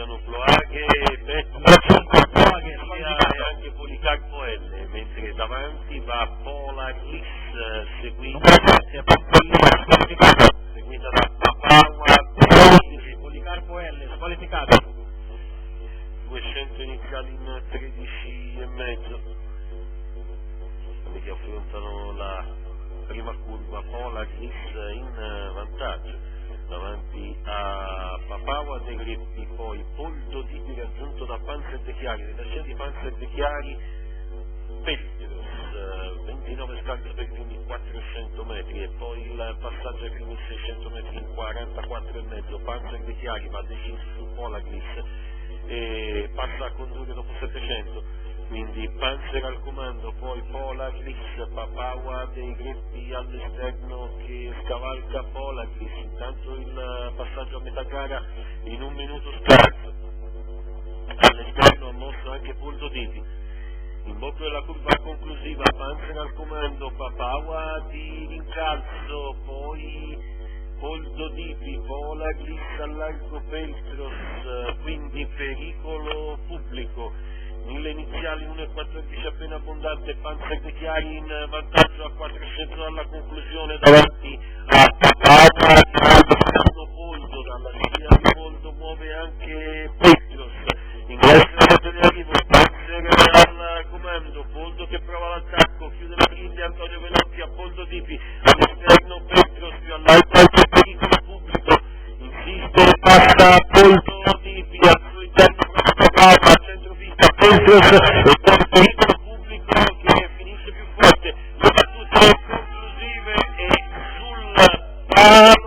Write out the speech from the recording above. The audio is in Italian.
siano Cloaghe, e anche Policarpo L, mentre davanti va Pola Glis, seguita da Papawa, Policarpo L, squalificato. 200 iniziali in 13 e mezzo, quelli che affrontano la prima curva. Pola Glis in vantaggio davanti a Papawa De Greppi, poi Poldo Dipi raggiunto da Panzer De Chiari, nella scia di Panzer De Chiari Petros, 29 scalzi per i primi 400 metri e poi il passaggio ai primi 600 metri in 44 e mezzo. Panzer De Chiari va deciso su Pola Glis e passa a condurre dopo 700, quindi Panzer al comando, poi Pola Glis, Papawa dei Greppi all'esterno che scavalca Pola Glis. Intanto il passaggio a metà gara in 1 minuto scarso, all'esterno ha mosso anche Poldo Dipi. In bocca della curva conclusiva Panzer al comando, Papawa di rincalzo, poi Poldo Dipi, Pola Glis al largo Petros, quindi pericolo pubblico. 1000 iniziali, 1,14 appena abbondante, Panzer De Chiari in vantaggio a 400 dalla conclusione davanti a Papawa, Poldo, dalla scia di Poldo muove anche Petros, in classe di arrivo Panzer al comando, Poldo che prova l'attacco, chiude la griglia Antonio Velotti a Poldo Dipi, all'esterno Petros più all'alto anche pericolo pubblico, insiste, passa Poldo Dipi al suo interno Papawa, al centrovista Petros e poi pericolo pubblico che finisce più forte. Le battute conclusive e sul palo